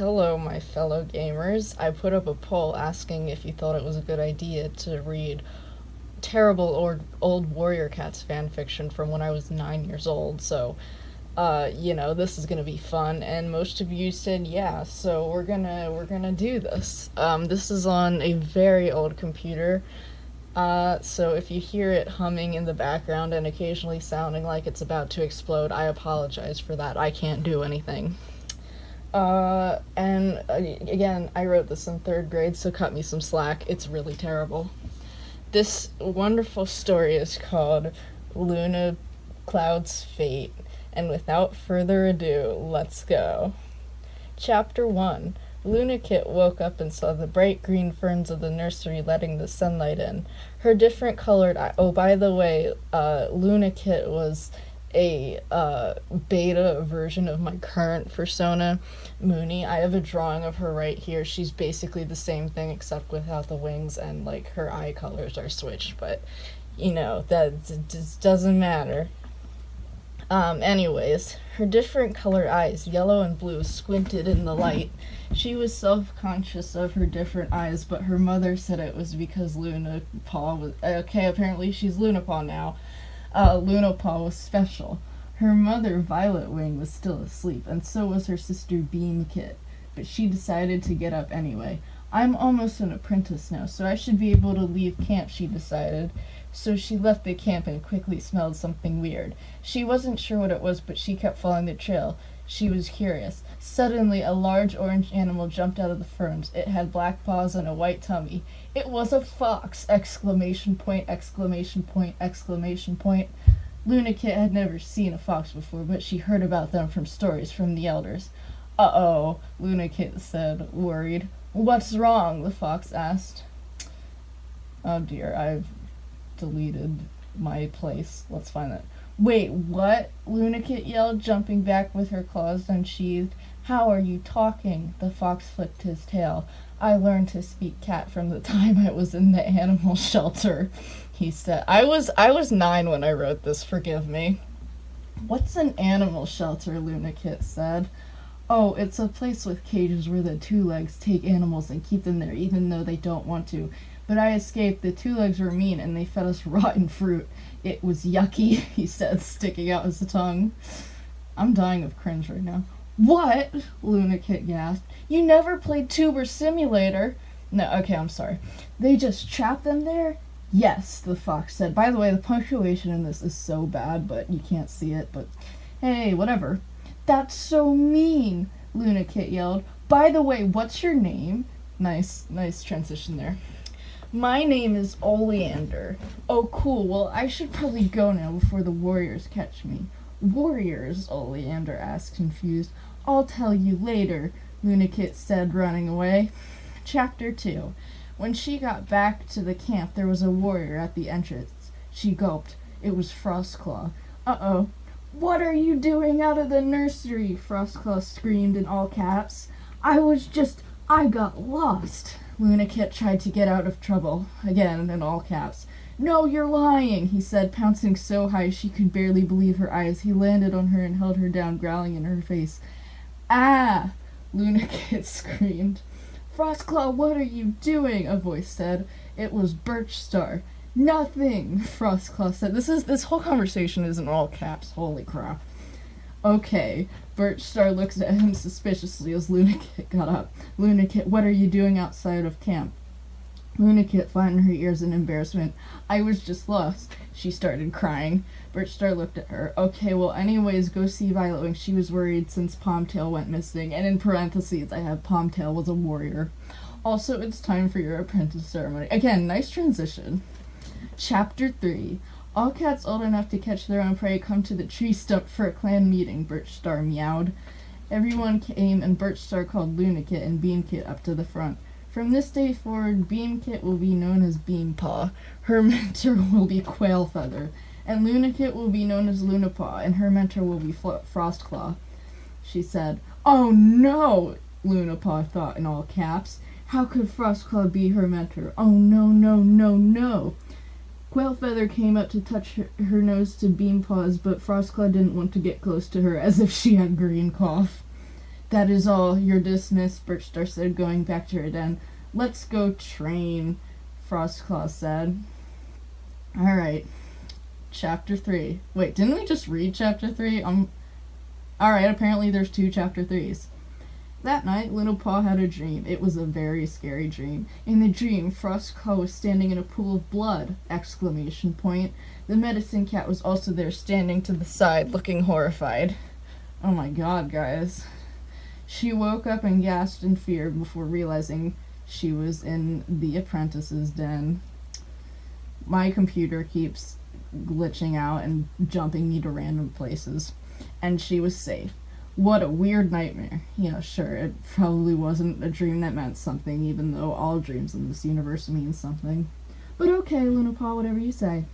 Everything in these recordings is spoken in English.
Hello, my fellow gamers. I put up a poll asking if you thought it was a good idea to read terrible or old Warrior Cats fanfiction from when I was 9 years old, so, this is gonna be fun, and most of you said yeah, so we're gonna do this. This is on a very old computer, so if you hear it humming in the background and occasionally sounding like it's about to explode, I apologize for that. I can't do anything. Again, I wrote this in 3rd grade, so cut me some slack. It's really terrible. This wonderful story is called Lunacloud's Fate, and without further ado, let's go. Chapter 1. Lunakit woke up and saw the bright green ferns of the nursery letting the sunlight in. Her different colored oh, by the way, Lunakit was a beta version of my current persona, Mooney. I have a drawing of her right here. She's basically the same thing except without the wings, and like her eye colors are switched, but that just doesn't matter. Anyways, her different colored eyes, yellow and blue, squinted in the light. She was self-conscious of her different eyes, but her mother said it was because Lunapaw was okay. Apparently she's Lunapaw now. Lunapaw was special. Her mother, Violet Wing, was still asleep, and so was her sister, Beamkit, but she decided to get up anyway. I'm almost an apprentice now, so I should be able to leave camp, she decided. So she left the camp and quickly smelled something weird. She wasn't sure what it was, but she kept following the trail. She was curious. Suddenly, a large orange animal jumped out of the ferns. It had black paws and a white tummy. It was a fox! Exclamation point, exclamation point, exclamation point. Lunakit had never seen a fox before, but she heard about them from stories from the elders. Uh-oh, Lunakit said, worried. What's wrong? The fox asked. Oh dear, I've deleted my place. Let's find that. Wait, what? Lunakit yelled, jumping back with her claws unsheathed. How are you talking? The fox flicked his tail. I learned to speak cat from the time I was in the animal shelter, he said. I was 9 when I wrote this, forgive me. What's an animal shelter? Lunakit said. Oh, it's a place with cages where the two legs take animals and keep them there even though they don't want to. But I escaped. The two legs were mean and they fed us rotten fruit. It was yucky, he said, sticking out his tongue. I'm dying of cringe right now. What? Lunakit gasped. You never played Tuber Simulator? No, okay, I'm sorry. They just trapped them there? Yes, the fox said. By the way, the punctuation in this is so bad, but you can't see it, but hey, whatever. That's so mean, Lunakit yelled. By the way, what's your name? Nice transition there. My name is Oleander. Oh, cool. Well, I should probably go now before the warriors catch me. Warriors? Oleander asked, confused. I'll tell you later, Lunakit said, running away. Chapter 2. When she got back to the camp, there was a warrior at the entrance. She gulped. It was Frostclaw. Uh-oh. What are you doing out of the nursery? Frostclaw screamed in all caps. I got lost. Lunakit tried to get out of trouble, again in all caps. No, you're lying, he said, pouncing so high she could barely believe her eyes. He landed on her and held her down, growling in her face. Ah! Lunakit screamed. Frostclaw, what are you doing? A voice said. It was Birchstar. Nothing, Frostclaw said. This whole conversation is in all caps. Holy crap. Okay. Birchstar looked at him suspiciously as Lunakit got up. Lunakit, what are you doing outside of camp? Lunakit flattened her ears in embarrassment. I was just lost. She started crying. Birchstar looked at her. Okay, well, anyways, go see Violet Wing. She was worried since Palmtail went missing. And in parentheses, I have Palmtail was a warrior. Also, it's time for your apprentice ceremony. Again, nice transition. Chapter 3. All cats old enough to catch their own prey come to the tree stump for a clan meeting, Birchstar meowed. Everyone came, and Birchstar called Lunakit and Beamkit up to the front. From this day forward, Beamkit will be known as Beampaw. Her mentor will be Quailfeather, and Lunakit will be known as Lunapaw, and her mentor will be Frostclaw. She said, Oh no, Lunapaw thought in all caps. How could Frostclaw be her mentor? Oh no, no, no, no. Quailfeather came up to touch her nose to Beampaw's, but Frostclaw didn't want to get close to her, as if she had green cough. That is all. You're dismissed, Birchstar said, going back to her den. Let's go train, Frostclaw said. Alright. Chapter 3. Wait, didn't we just read Chapter 3? Alright, apparently there's 2 Chapter 3s. That night, Lunacloud had a dream. It was a very scary dream. In the dream, Frostclaw was standing in a pool of blood! ! The medicine cat was also there, standing to the side, looking horrified. Oh my god, guys. She woke up and gasped in fear before realizing she was in the apprentice's den. My computer keeps glitching out and jumping me to random places. And she was safe. What a weird nightmare. Yeah, sure, it probably wasn't a dream that meant something, even though all dreams in this universe mean something. But okay, Lunacloud, whatever you say.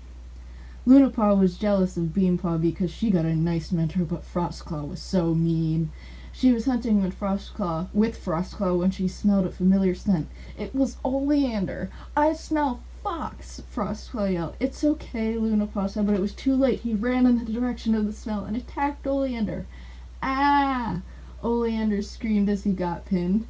Lunacloud was jealous of Beanpaw because she got a nice mentor, but Frostclaw was so mean. She was hunting with Frostclaw when she smelled a familiar scent. It was Oleander. I smell fox, Frostclaw yelled. It's okay, Lunacloud said, but it was too late. He ran in the direction of the smell and attacked Oleander. Ah! Oleander screamed as he got pinned.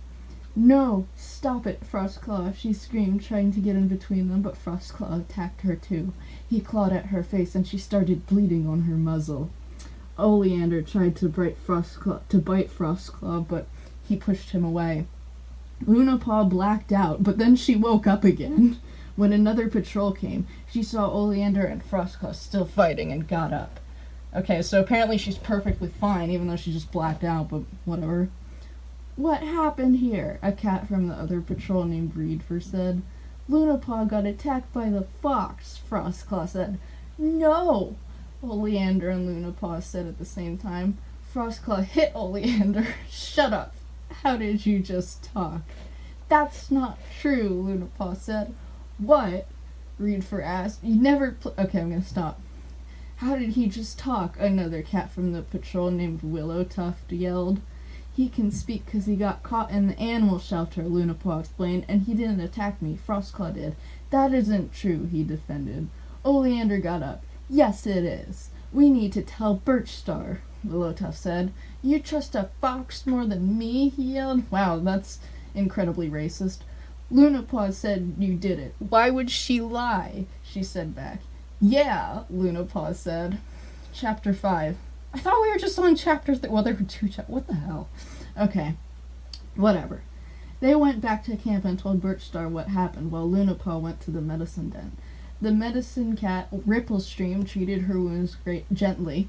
No, stop it, Frostclaw, she screamed, trying to get in between them, but Frostclaw attacked her too. He clawed at her face and she started bleeding on her muzzle. Oleander tried to bite Frostclaw, but he pushed him away. Lunacloud blacked out, but then she woke up again. When another patrol came, she saw Oleander and Frostclaw still fighting and got up. Okay, so apparently she's perfectly fine, even though she just blacked out, but whatever. What happened here? A cat from the other patrol named Reedford said. Lunacloud got attacked by the fox, Frostclaw said. No! Oleander and Lunacloud said at the same time. Frostclaw hit Oleander. Shut up. How did you just talk? That's not true, Lunacloud said. What? Reedford asked. You never Okay, I'm gonna stop. How did he just talk? Another cat from the patrol named Willowtuft yelled. He can speak because he got caught in the animal shelter, Lunacloud explained, and he didn't attack me. Frostclaw did. That isn't true, he defended. Oleander got up. Yes, it is. We need to tell Birchstar, Willowtuft said. You trust a fox more than me, he yelled. Wow, that's incredibly racist. Lunacloud said you did it. Why would she lie? She said back. Yeah, Lunacloud said. Chapter 5. I thought we were just on chapter 3. Well, there were 2 chapters. What the hell? Okay. Whatever. They went back to camp and told Birchstar what happened while Lunacloud went to the medicine den. The medicine cat, Ripplestream, treated her wounds gently.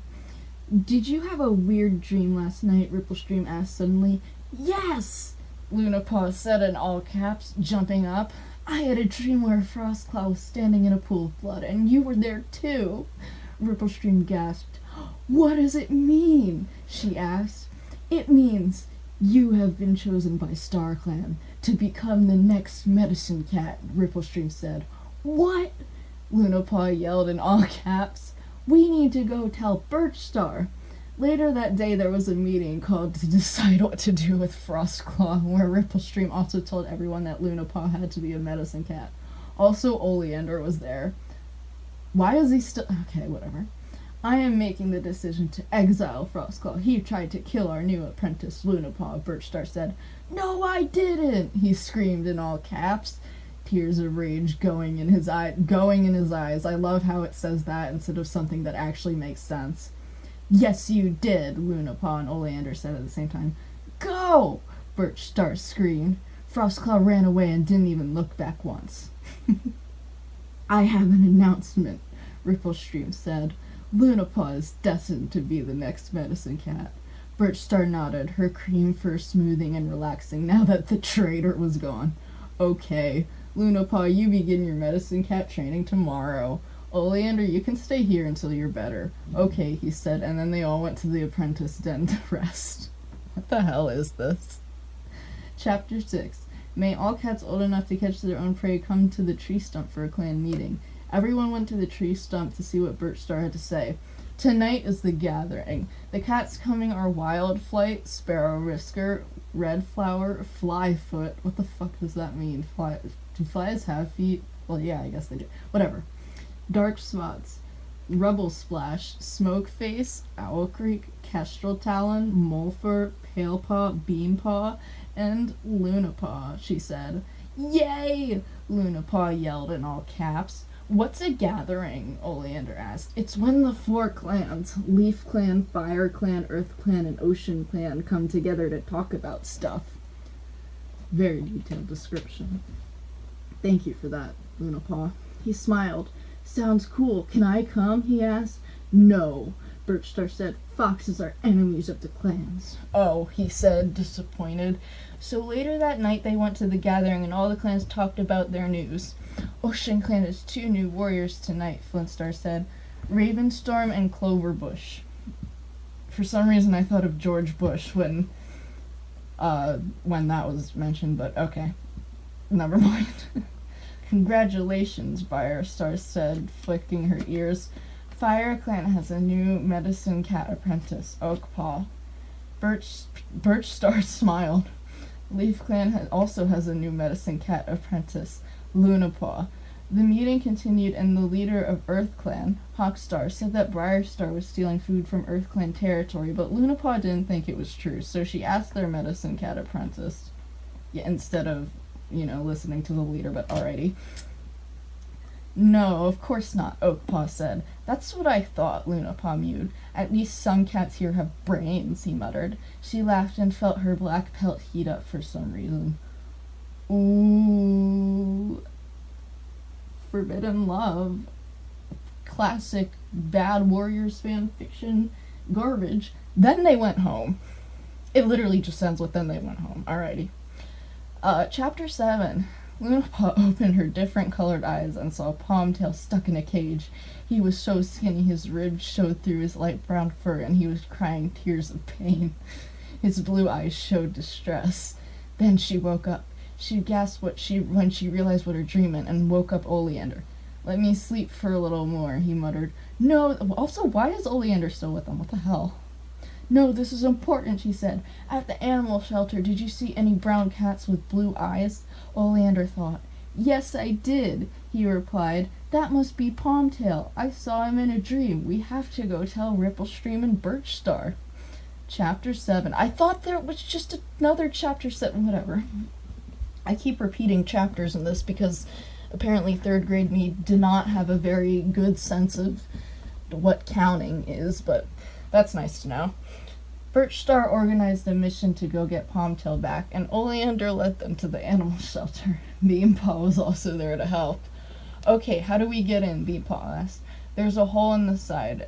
Did you have a weird dream last night? Ripplestream asked suddenly. Yes! Lunacloud said in all caps, jumping up. I had a dream where Frostclaw was standing in a pool of blood, and you were there too. Ripplestream gasped. What does it mean? She asked. It means you have been chosen by StarClan to become the next medicine cat, Ripplestream said. What? Lunacloud yelled in all caps. We need to go tell Birchstar. Later that day, there was a meeting called to decide what to do with Frostclaw, where Ripplestream also told everyone that Lunacloud had to be a medicine cat. Also, Oleander was there. Why is he still... Okay, whatever. I am making the decision to exile Frostclaw. He tried to kill our new apprentice, Lunacloud, Birchstar said. No, I didn't, he screamed in all caps. Tears of rage going in his eyes. I love how it says that instead of something that actually makes sense. Yes, you did, Lunacloud and Oleander said at the same time. Go! Birchstar screamed. Frostclaw ran away and didn't even look back once. I have an announcement, Ripplestream said. Lunacloud is destined to be the next medicine cat. Birchstar nodded, her cream fur smoothing and relaxing now that the traitor was gone. Okay, Lunacloud, you begin your medicine cat training tomorrow. Oleander, you can stay here until you're better. Okay, he said, and then they all went to the apprentice den to rest. What the hell is this? Chapter 6. May all cats old enough to catch their own prey come to the tree stump for a clan meeting. Everyone went to the tree stump to see what Birchstar had to say. Tonight is the gathering. The cats coming are Wildflight, Sparrow Whisker, Redflower, Flyfoot. What the fuck does that mean? Do flies have feet? Well, yeah, I guess they do. Whatever. Dark Spots, Rubble Splash, Smokeface, Owl Creek, Kestrel Talon, Molfer, Palepaw, Beampaw, and Lunapaw, she said. Yay! Lunapaw yelled in all caps. What's a gathering? Oleander asked. It's when the 4 clans, Leaf Clan, Fire Clan, Earth Clan, and Ocean Clan, come together to talk about stuff. Very detailed description. Thank you for that, Lunapaw. He smiled. Sounds cool. Can I come? He asked. No, Birchstar said. Foxes are enemies of the clans. Oh, he said, disappointed. So later that night they went to the gathering and all the clans talked about their news. Ocean Clan has 2 new warriors tonight, Flintstar said. Ravenstorm and Cloverbush. For some reason I thought of George Bush when that was mentioned, but okay. Never mind. Congratulations, Firestar said, flicking her ears. Fire Clan has a new medicine cat apprentice, Oakpaw. Birchstar smiled. Leaf Clan also has a new medicine cat apprentice, Lunapaw. The meeting continued and the leader of Earth Clan, Hawkstar, said that Briarstar was stealing food from Earth Clan territory, but Lunapaw didn't think it was true, so she asked their medicine cat apprentice. Yeah, instead of, listening to the leader, but alrighty. No, of course not, Oakpaw said. That's what I thought, Lunapaw mewed. At least some cats here have brains, he muttered. She laughed and felt her black pelt heat up for some reason. Ooh. Forbidden love. Classic Bad Warriors fan fiction garbage. Then they went home. It literally just ends with then they went home. Alrighty. Chapter 7. Lunapaw opened her different colored eyes and saw Palmtail stuck in a cage. He was so skinny his ribs showed through his light brown fur and he was crying tears of pain. His blue eyes showed distress. Then she woke up. She gasped when she realized what her dream meant and woke up Oleander. Let me sleep for a little more, he muttered. No, also, why is Oleander still with them? What the hell? No, this is important, she said. At the animal shelter, did you see any brown cats with blue eyes? Oleander thought. Yes, I did, he replied. That must be Palmtail. I saw him in a dream. We have to go tell Ripplestream and Birchstar. Chapter 7. I thought there was just another chapter 7. Whatever. I keep repeating chapters in this because apparently 3rd grade me did not have a very good sense of what counting is, but that's nice to know. Birchstar organized a mission to go get Palmtail back, and Oleander led them to the animal shelter. Beampaw was also there to help. Okay, how do we get in? Beampaw asked. There's a hole in the side.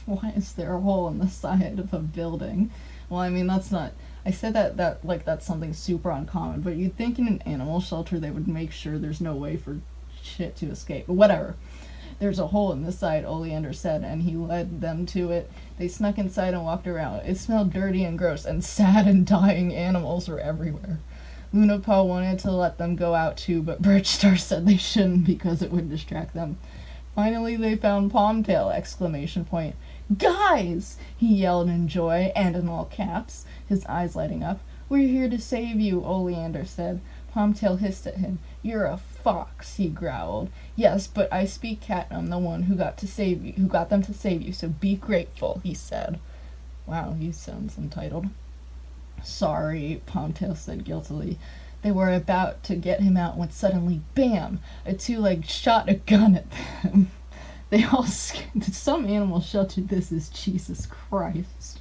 Why is there a hole in the side of a building? Well, I mean, that's not... I said that's something super uncommon, but you'd think in an animal shelter they would make sure there's no way for shit to escape. But whatever. There's a hole in the side, Oleander said, and he led them to it. They snuck inside and walked around. It smelled dirty and gross, and sad and dying animals were everywhere. Lunapaw wanted to let them go out too, but Birchstar said they shouldn't because it would distract them. Finally they found Palmtail! Exclamation point. Guys! He yelled in joy, and in all caps, his eyes lighting up. We're here to save you, Oleander said. Palmtail hissed at him. You're a fox, he growled. Yes, but I speak cat and I'm the one who got them to save you, so be grateful, he said. Wow, he sounds entitled. Sorry, Palmtail said guiltily. They were about to get him out when suddenly, bam! A 2-leg shot a gun at them. They all some animal sheltered this is Jesus Christ.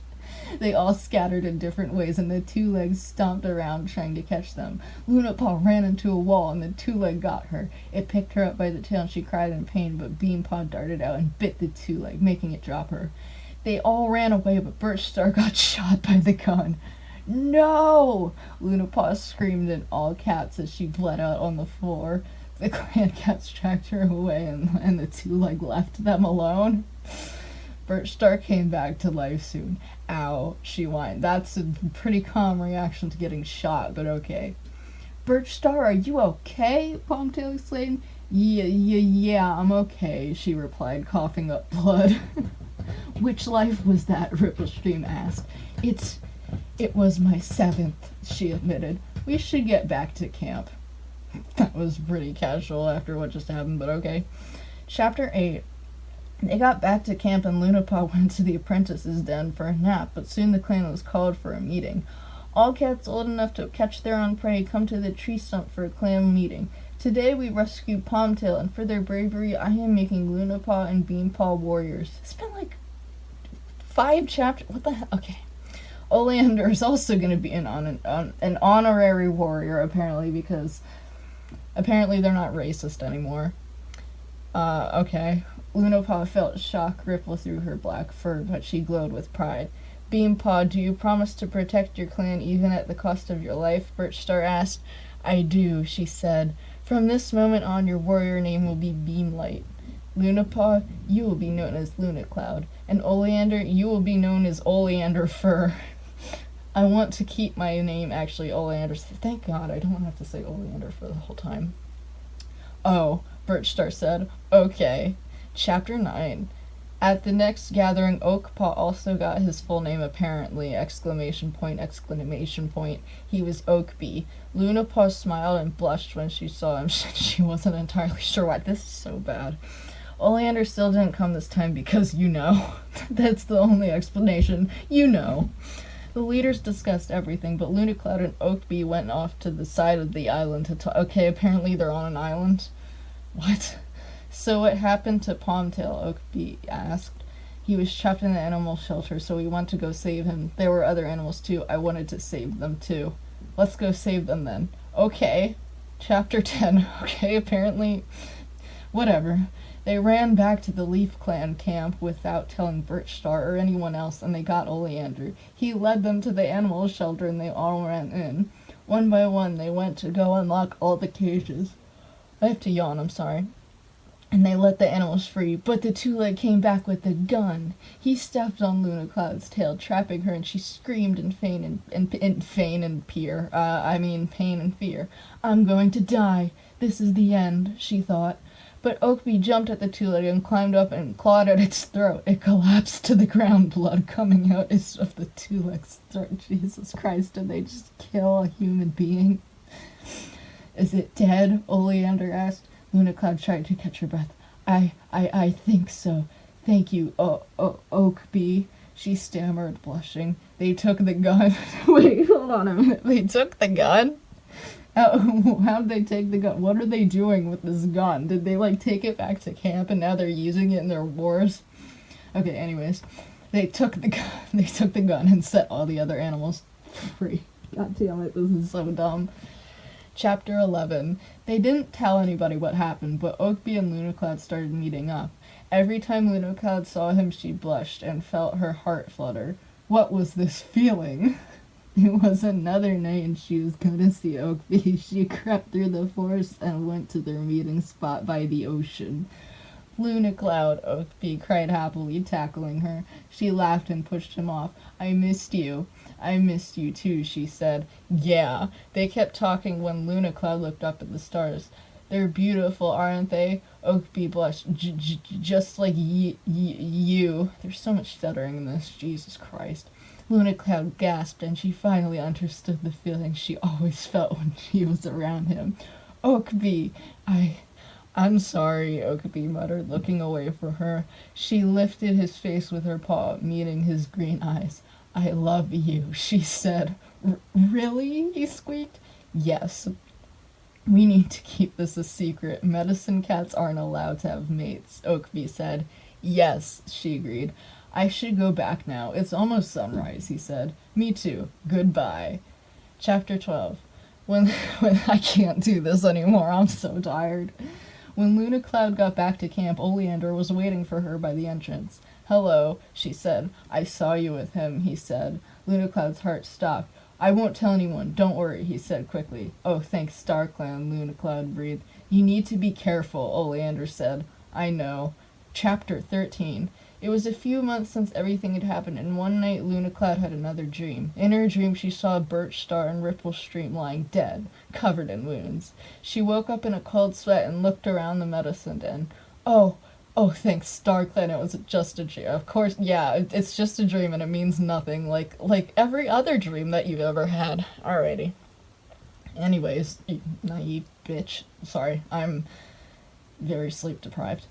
They all scattered in different ways, and the 2-legs stomped around trying to catch them. Lunapaw ran into a wall, and the 2-leg got her. It picked her up by the tail, and she cried in pain, but Beampaw darted out and bit the 2-leg, making it drop her. They all ran away, but Birchstar got shot by the gun. No! Lunapaw screamed in all caps as she bled out on the floor. The clan cats tracked her away, and the 2-leg left them alone. Birchstar came back to life soon. Ow, she whined. That's a pretty calm reaction to getting shot, but okay. Birchstar, are you okay? Palmtail exclaimed. Yeah, I'm okay, she replied, coughing up blood. Which life was that? Ripplestream asked. It was my 7th, she admitted. We should get back to camp. That was pretty casual after what just happened, but okay. Chapter 8. They got back to camp and Lunapod went to the apprentice's den for a nap, but soon the clan was called for a meeting. All cats old enough to catch their own prey come to the tree stump for a clan meeting. Today we rescue Palmtail, and for their bravery I am making Lunapaw and Beanpaw warriors. It's been like 5 chapters. What the hell? Okay. Oleander is also going to be an honorary warrior, apparently, because apparently they're not racist anymore. Okay. Lunapaw felt shock ripple through her black fur, but she glowed with pride. Beanpaw, do you promise to protect your clan even at the cost of your life? Birchstar asked. I do, she said. From this moment on, your warrior name will be Beamlight. Lunapaw, you will be known as Lunacloud. And Oleander, you will be known as Oleander Fur. I want to keep my name actually Oleander. Thank God I don't have to say Oleander for the whole time. Oh, Birchstar said. Okay. Chapter 9. At the next gathering, Oakpaw also got his full name apparently, ! He was Oakbee. Lunapaw smiled and blushed when she saw him. She wasn't entirely sure why. This is so bad. Oleander still didn't come this time because you know. That's the only explanation. You know. The leaders discussed everything, but Lunacloud and Oakbee went off to the side of the island to talk. Okay, apparently they're on an island. What? So what happened to Palmtail? Oakbee asked. He was trapped in the animal shelter, so we went to go save him. There were other animals too. I wanted to save them too. Let's go save them then. Okay. Chapter 10. Okay, apparently. Whatever. They ran back to the Leaf Clan camp without telling Birchstar or anyone else, and they got Oleander. He led them to the animal shelter, and they all ran in. One by one, they went to go unlock all the cages. I have to yawn, I'm sorry. And they let the animals free, but the two-leg came back with a gun. He stepped on Lunacloud's tail, trapping her, and she screamed in pain and fear. I'm going to die. This is the end, she thought. But Oakbee jumped at the two-leg and climbed up and clawed at its throat. It collapsed to the ground, blood coming out of the two-leg's throat. Jesus Christ, did they just kill a human being? Is it dead? Oleander asked. Lunacloud tried to catch her breath. I think so. Thank you, Oakbee, she stammered, blushing. They took the gun. Wait, hold on a minute. They took the gun? How'd they take the gun? What are they doing with this gun? Did they, take it back to camp and now they're using it in their wars? Okay, anyways. They took the gun and set all the other animals free. God damn it, this is so dumb. Chapter 11. They didn't tell anybody what happened, but Oakbee and Lunacloud started meeting up. Every time Lunacloud saw him, she blushed and felt her heart flutter. What was this feeling? It was another night and she was going to see Oakbee. She crept through the forest and went to their meeting spot by the ocean. Lunacloud, Oakbee cried happily, tackling her. She laughed and pushed him off. I missed you. I missed you too, she said. Yeah. They kept talking when Lunacloud looked up at the stars. They're beautiful, aren't they? Oakbee blushed. Just like you. There's so much stuttering in this. Jesus Christ. Lunacloud gasped, and she finally understood the feeling she always felt when she was around him. Oakbee, I'm sorry, Oakbee muttered, looking away from her. She lifted his face with her paw, meeting his green eyes. I love you, she said. Really? He squeaked. Yes. We need to keep this a secret. Medicine cats aren't allowed to have mates, Oakbee said. Yes, she agreed. I should go back now. It's almost sunrise, he said. Me too. Goodbye. Chapter 12. When I can't do this anymore, I'm so tired. When Lunacloud got back to camp, Oleander was waiting for her by the entrance. Hello, she said. I saw you with him, he said. Lunacloud's heart stopped. I won't tell anyone, don't worry, he said quickly. Oh, thanks, StarClan, Lunacloud breathed. You need to be careful, Oleander said. I know. Chapter 13. It was a few months since everything had happened, and one night Lunacloud had another dream. In her dream, she saw Birchstar and Ripple Stream lying dead, covered in wounds. She woke up in a cold sweat and looked around the medicine den. Oh, thanks, StarClan, it was just a dream. Of course, yeah, it's just a dream and it means nothing, like every other dream that you've ever had. Alrighty. Anyways, you naive bitch. Sorry, I'm very sleep deprived.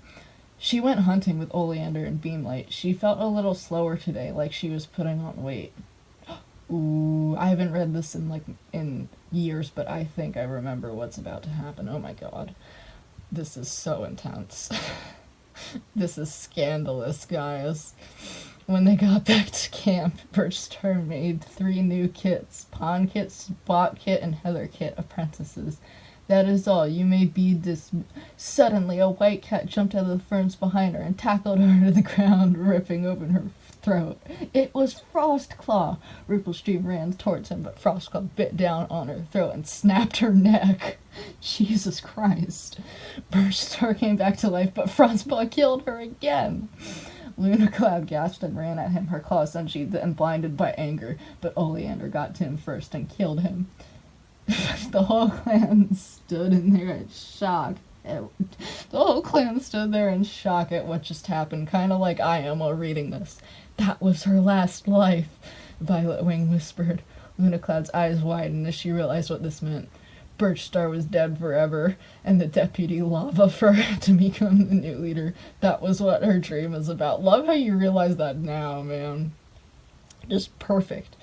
She went hunting with Oleander and Beamlight. She felt a little slower today, like she was putting on weight. Ooh, I haven't read this in years, but I think I remember what's about to happen. Oh my god. This is so intense. This is scandalous, guys. When they got back to camp, Birchstar made 3 new kits. Pond Kit, Spot Kit, and Heather Kit apprentices. That is all. You may be Suddenly, a white cat jumped out of the ferns behind her and tackled her to the ground, ripping open her throat. It was Frostclaw. Ripplestream ran towards him, but Frostclaw bit down on her throat and snapped her neck. Jesus Christ. Birchstar came back to life, but Frostclaw killed her again. Lunacloud gasped and ran at him, her claws unsheathed and blinded by anger, but Oleander got to him first and killed him. The whole clan stood in there in shock. The whole clan stood there in shock at what just happened, kind of like I am while reading this. That was her last life, Violet Wing whispered. Lunacloud's eyes widened as she realized what this meant. Birchstar was dead forever, and the deputy Lava Fur to become the new leader. That was what her dream was about. Love how you realize that now, man. Just perfect.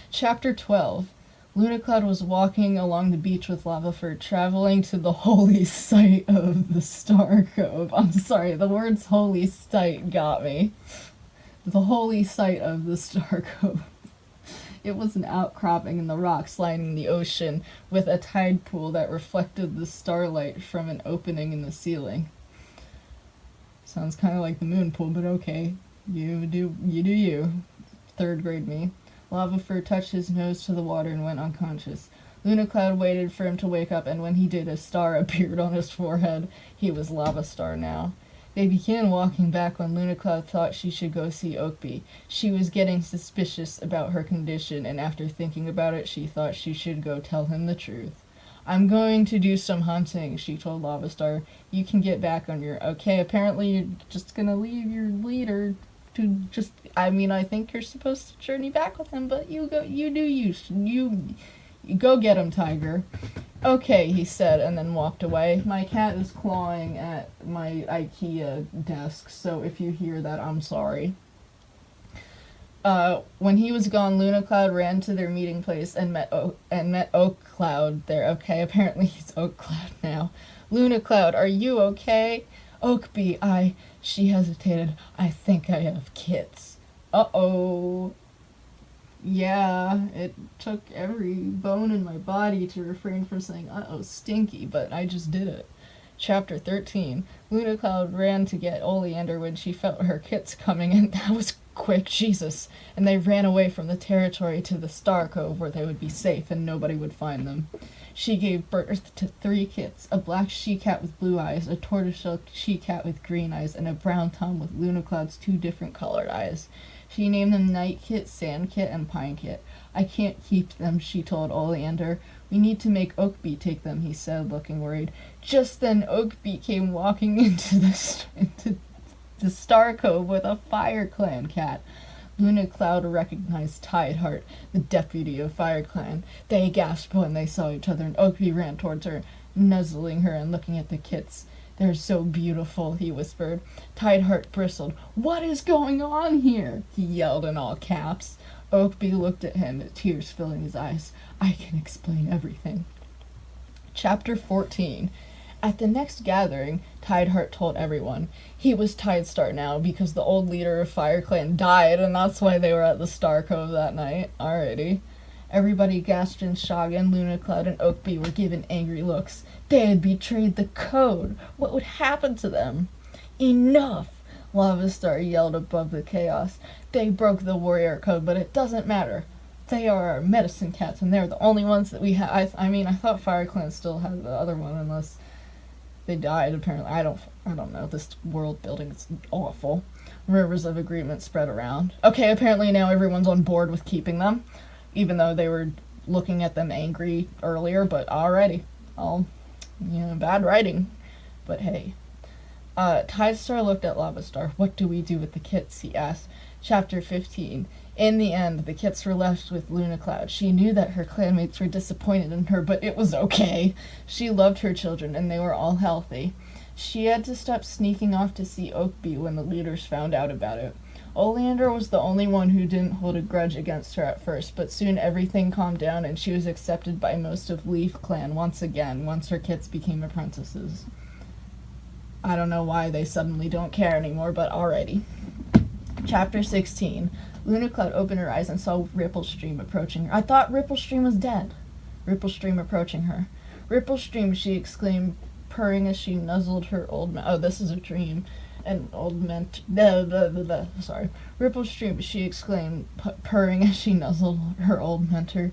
Chapter 12. Lunacloud was walking along the beach with Lava Fur, traveling to the holy site of the Star Cove. I'm sorry, the words holy site got me. The holy site of the Star Cove. It was an outcropping in the rocks lining the ocean, with a tide pool that reflected the starlight from an opening in the ceiling. Sounds kind of like the moon pool, but okay. You do you. 3rd grade me. Lava Fur touched his nose to the water and went unconscious. Lunacloud waited for him to wake up, and when he did, a star appeared on his forehead. He was Lava Star now. They began walking back when Lunacloud thought she should go see Oakbee. She was getting suspicious about her condition, and after thinking about it, she thought she should go tell him the truth. I'm going to do some hunting, she told Lava Star. You can get back on your... Okay, apparently you're just gonna leave your leader to just... I think you're supposed to journey back with him, but you go get him, Tiger. Okay, he said, and then walked away. My cat is clawing at my IKEA desk, so if you hear that, I'm sorry. When he was gone, Lunacloud ran to their meeting place and met Oakcloud there. Okay, apparently he's Oakcloud now. Lunacloud, are you okay? Oakbee, she hesitated. I think I have kits. Uh-oh. Yeah, it took every bone in my body to refrain from saying, uh-oh, stinky, but I just did it. Chapter 13. Lunacloud ran to get Oleander when she felt her kits coming, and that was quick, Jesus. And they ran away from the territory to the Star Cove where they would be safe and nobody would find them. She gave birth to 3 kits, a black she-cat with blue eyes, a tortoiseshell she-cat with green eyes, and a brown tom with Lunacloud's 2 different colored eyes. She named them Night Kit, Sand Kit, and Pine Kit. I can't keep them, she told Oleander. We need to make Oakbee take them, he said, looking worried. Just then Oakbee came walking into the Star Cove with a Fire Clan cat. Lunacloud recognized Tideheart, the deputy of Fire Clan. They gasped when they saw each other, and Oakbee ran towards her, nuzzling her and looking at the kits. They're so beautiful, he whispered. Tideheart bristled. What is going on here? He yelled in all caps. Oakbee looked at him, tears filling his eyes. I can explain everything. Chapter 14. At the next gathering, Tideheart told everyone. He was Tidestar now, because the old leader of Fire Clan died, and that's why they were at the Star Cove that night. Alrighty. Everybody gasped in shock, and Lunacloud and Oakbee were given angry looks. They had betrayed the code. What would happen to them? Enough! Lava Star yelled above the chaos. They broke the warrior code, but it doesn't matter. They are our medicine cats, and they're the only ones that we have. I thought Fire Clan still had the other one, unless they died, apparently. I don't know. This world building is awful. Rumors of agreement spread around. Okay, apparently now everyone's on board with keeping them, even though they were looking at them angry earlier, but alrighty. Bad writing. But hey. Tidestar looked at Lava Star. What do we do with the kits? He asked. Chapter 15. In the end, the kits were left with Lunacloud. She knew that her clanmates were disappointed in her, but it was okay. She loved her children, and they were all healthy. She had to stop sneaking off to see Oakby when the leaders found out about it. Oleander was the only one who didn't hold a grudge against her at first, but soon everything calmed down and she was accepted by most of Leaf Clan once again, once her kits became apprentices. I don't know why they suddenly don't care anymore, but alrighty. Chapter 16. Lunacloud opened her eyes and saw Ripplestream approaching her. I thought Ripplestream was dead. Ripplestream approaching her. Ripplestream, she exclaimed, purring as she nuzzled her old oh, this is a dream. An old sorry. Ripplestream, she exclaimed, purring as she nuzzled her old mentor.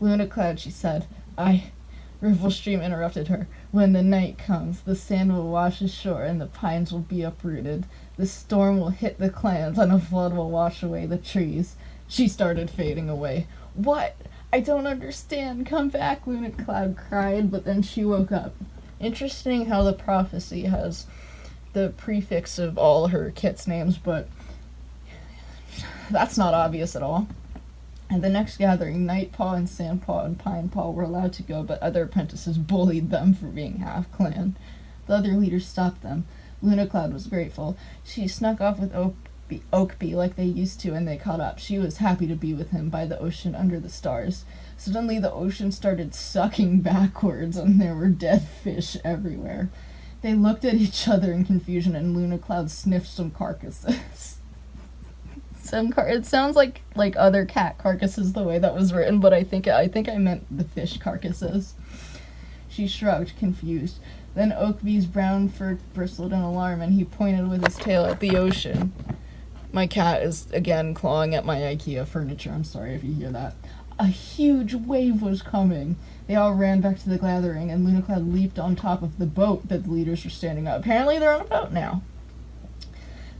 Lunacloud, she said. Ripplestream interrupted her. When the night comes, the sand will wash ashore and the pines will be uprooted. The storm will hit the clans and a flood will wash away the trees. She started fading away. What? I don't understand. Come back, Lunacloud cried, but then she woke up. Interesting how the prophecy has the prefix of all her kits' names, but that's not obvious at all. At the next gathering, Nightpaw and Sandpaw and Pinepaw were allowed to go, but other apprentices bullied them for being half-clan. The other leaders stopped them. Lunacloud was grateful. She snuck off with Oakby like they used to, and they caught up. She was happy to be with him by the ocean under the stars. Suddenly the ocean started sucking backwards, and there were dead fish everywhere. They looked at each other in confusion, and Lunacloud sniffed some carcasses. It sounds like other cat carcasses the way that was written, but I think I meant the fish carcasses. She shrugged, confused. Then Oakby's brown fur bristled in alarm, and he pointed with his tail at the ocean. My cat is again clawing at my IKEA furniture. I'm sorry if you hear that. A huge wave was coming. They all ran back to the gathering, and Lunacloud leaped on top of the boat that the leaders were standing up. Apparently they're on a boat now.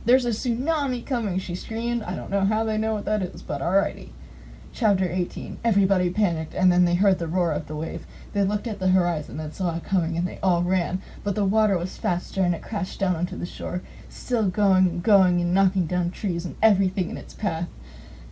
There's a tsunami coming, she screamed. I don't know how they know what that is, but alrighty. Chapter 18. Everybody panicked, and then they heard the roar of the wave. They looked at the horizon and saw it coming, and they all ran. But the water was faster, and it crashed down onto the shore, still going and going and knocking down trees and everything in its path.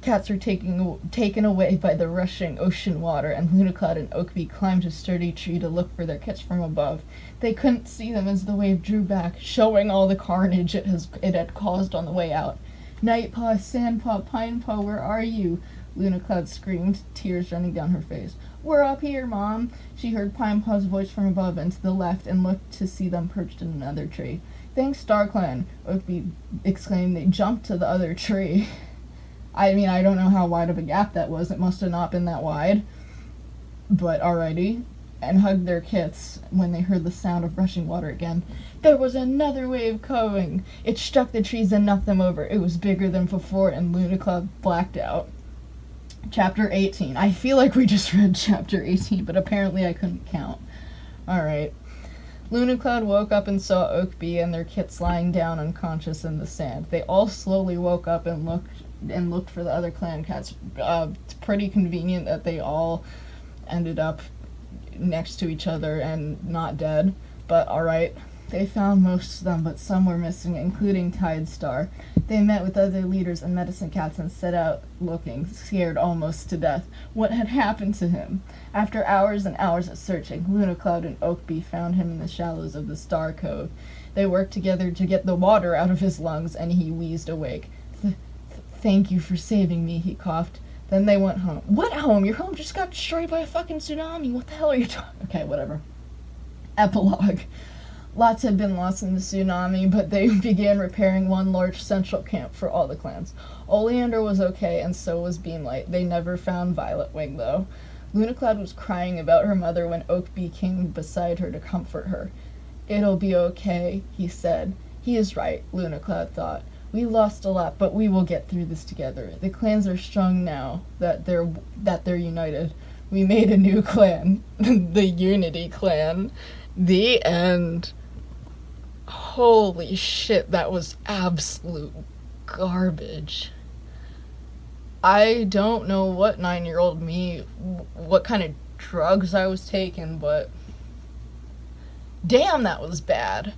Cats were taken away by the rushing ocean water, and Lunacloud and Oakby climbed a sturdy tree to look for their kits from above. They couldn't see them as the wave drew back, showing all the carnage it had caused on the way out. Nightpaw, Sandpaw, Pinepaw, where are you? Lunacloud screamed, tears running down her face. We're up here, Mom. She heard Pinepaw's voice from above and to the left and looked to see them perched in another tree. Thanks, StarClan, Oakby exclaimed. They jumped to the other tree. I mean, I don't know how wide of a gap that was. It must have not been that wide. But alrighty. And hugged their kits when they heard the sound of rushing water again. There was another wave coming. It struck the trees and knocked them over. It was bigger than before, and Lunacloud blacked out. Chapter 18. I feel like we just read Chapter 18, but apparently I couldn't count. Alright. Lunacloud woke up and saw Oakby and their kits lying down unconscious in the sand. They all slowly woke up and looked for the other clan cats. It's pretty convenient that they all ended up next to each other and not dead, but alright. They found most of them, but some were missing, including Tidestar. They met with other leaders and medicine cats and set out looking, scared almost to death. What had happened to him? After hours and hours of searching, Lunacloud and Oakby found him in the shallows of the Star Cove. They worked together to get the water out of his lungs, and he wheezed awake. Thank you for saving me, he coughed. Then they went home. What home? Your home just got destroyed by a fucking tsunami. What the hell are you talking? Okay, whatever. Epilogue. Lots had been lost in the tsunami, but they began repairing one large central camp for all the clans. Oleander was okay, and so was Beamlight. They never found Violet Wing, though. Lunacloud was crying about her mother when Oakby came beside her to comfort her. It'll be okay, he said. He is right, Lunacloud thought. We lost a lot, but we will get through this together. The clans are strong now that they're united. We made a new clan, the Unity Clan. The end. Holy shit, that was absolute garbage. I don't know what 9-year-old me, what kind of drugs I was taking, but damn, that was bad.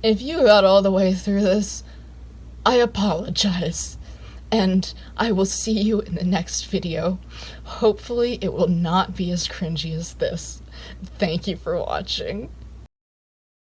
If you got all the way through this, I apologize. and I will see you in the next video. Hopefully it will not be as cringy as this. Thank you for watching.